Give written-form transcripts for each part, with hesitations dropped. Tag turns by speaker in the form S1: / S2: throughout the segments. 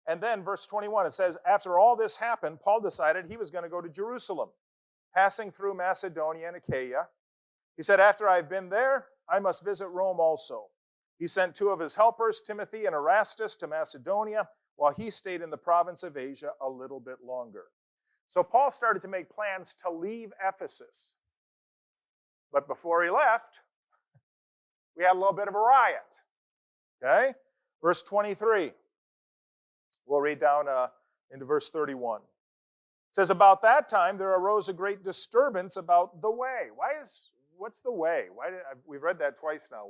S1: And then verse 21, it says, after all this happened, Paul decided he was going to go to Jerusalem, passing through Macedonia and Achaia. He said, after I've been there, I must visit Rome also. He sent 2 of his helpers, Timothy and Erastus, to Macedonia, while he stayed in the province of Asia a little bit longer. So Paul started to make plans to leave Ephesus. But before he left, we had a little bit of a riot. Okay? Verse 23. We'll read down into verse 31. It says, about that time there arose a great disturbance about the way. What's the way? We've read that twice now.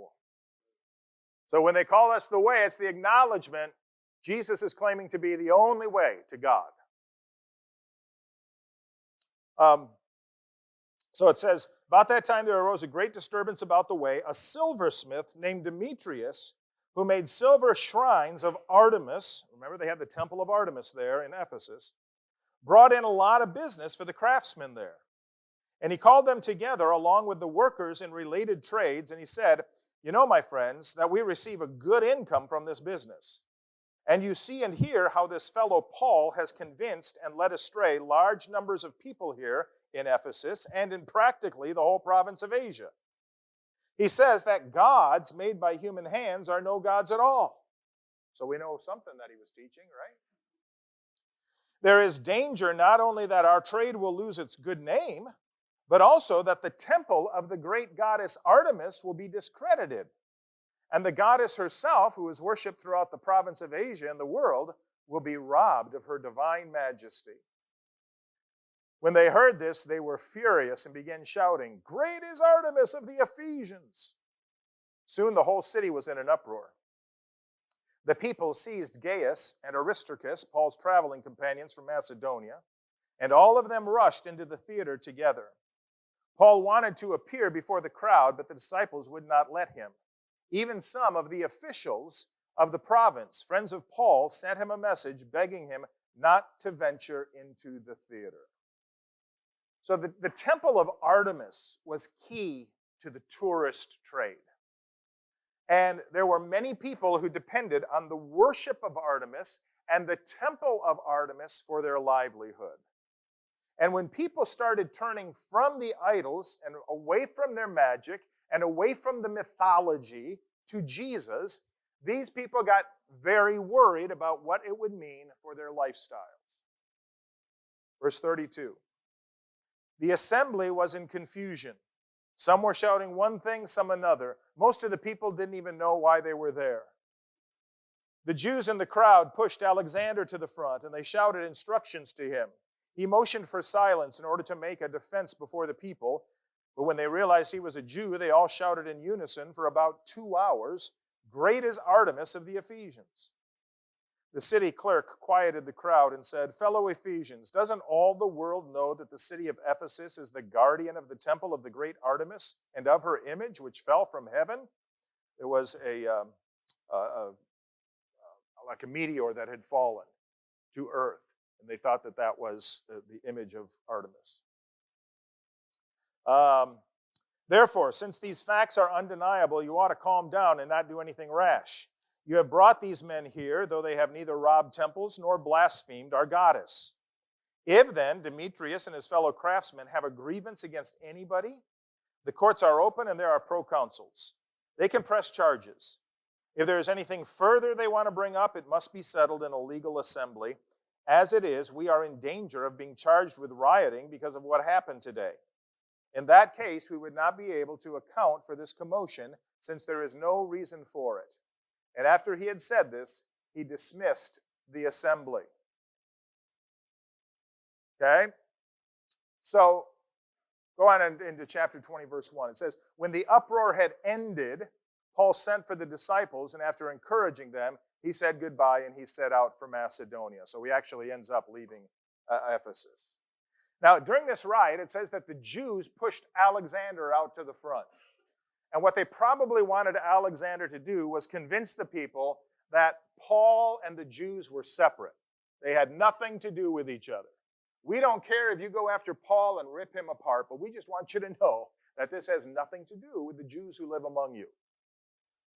S1: So when they call us the way, it's the acknowledgement Jesus is claiming to be the only way to God. So it says, about that time there arose a great disturbance about the way. A silversmith named Demetrius, who made silver shrines of Artemis, remember they had the temple of Artemis there in Ephesus, brought in a lot of business for the craftsmen there. And he called them together along with the workers in related trades, and he said, you know, my friends, that we receive a good income from this business. And you see and hear how this fellow Paul has convinced and led astray large numbers of people here in Ephesus and in practically the whole province of Asia. He says that gods made by human hands are no gods at all. So we know something that he was teaching, right? There is danger not only that our trade will lose its good name, but also that the temple of the great goddess Artemis will be discredited. And the goddess herself, who is worshipped throughout the province of Asia and the world, will be robbed of her divine majesty. When they heard this, they were furious and began shouting, great is Artemis of the Ephesians! Soon the whole city was in an uproar. The people seized Gaius and Aristarchus, Paul's traveling companions from Macedonia, and all of them rushed into the theater together. Paul wanted to appear before the crowd, but the disciples would not let him. Even some of the officials of the province, friends of Paul, sent him a message begging him not to venture into the theater. So the temple of Artemis was key to the tourist trade. And there were many people who depended on the worship of Artemis and the temple of Artemis for their livelihood. And when people started turning from the idols and away from their magic and away from the mythology to Jesus, these people got very worried about what it would mean for their lifestyles. Verse 32. The assembly was in confusion. Some were shouting one thing, some another. Most of the people didn't even know why they were there. The Jews in the crowd pushed Alexander to the front, and they shouted instructions to him. He motioned for silence in order to make a defense before the people. But when they realized he was a Jew, they all shouted in unison for about 2 hours, great is Artemis of the Ephesians. The city clerk quieted the crowd and said, fellow Ephesians, doesn't all the world know that the city of Ephesus is the guardian of the temple of the great Artemis and of her image which fell from heaven? There was like a meteor that had fallen to earth, and they thought that that was the image of Artemis. Therefore, since these facts are undeniable, you ought to calm down and not do anything rash. You have brought these men here, though they have neither robbed temples nor blasphemed our goddess. If then Demetrius and his fellow craftsmen have a grievance against anybody, the courts are open and there are proconsuls. They can press charges. If there is anything further they want to bring up, it must be settled in a legal assembly. As it is, we are in danger of being charged with rioting because of what happened today. In that case, we would not be able to account for this commotion, since there is no reason for it. And after he had said this, he dismissed the assembly. Okay? So, go on into chapter 20, verse 1. It says, when the uproar had ended, Paul sent for the disciples, and after encouraging them, he said goodbye, and he set out for Macedonia. So he actually ends up leaving Ephesus. Now, during this riot, it says that the Jews pushed Alexander out to the front. And what they probably wanted Alexander to do was convince the people that Paul and the Jews were separate. They had nothing to do with each other. We don't care if you go after Paul and rip him apart, but we just want you to know that this has nothing to do with the Jews who live among you.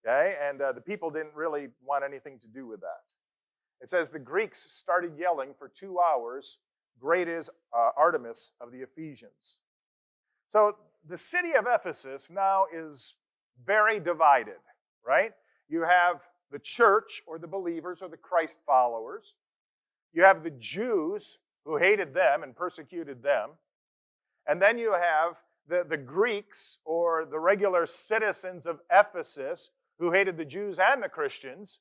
S1: Okay? And the people didn't really want anything to do with that. It says the Greeks started yelling for 2 hours, "Great is Artemis of the Ephesians." So the city of Ephesus now is very divided, right? You have the church, or the believers, or the Christ followers. You have the Jews who hated them and persecuted them. And then you have the Greeks, or the regular citizens of Ephesus, who hated the Jews and the Christians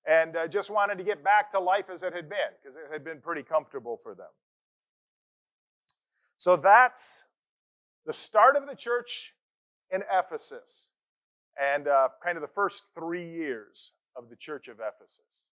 S1: and just wanted to get back to life as it had been, because it had been pretty comfortable for them. So that's the start of the church in Ephesus, and kind of the first 3 years of the church of Ephesus.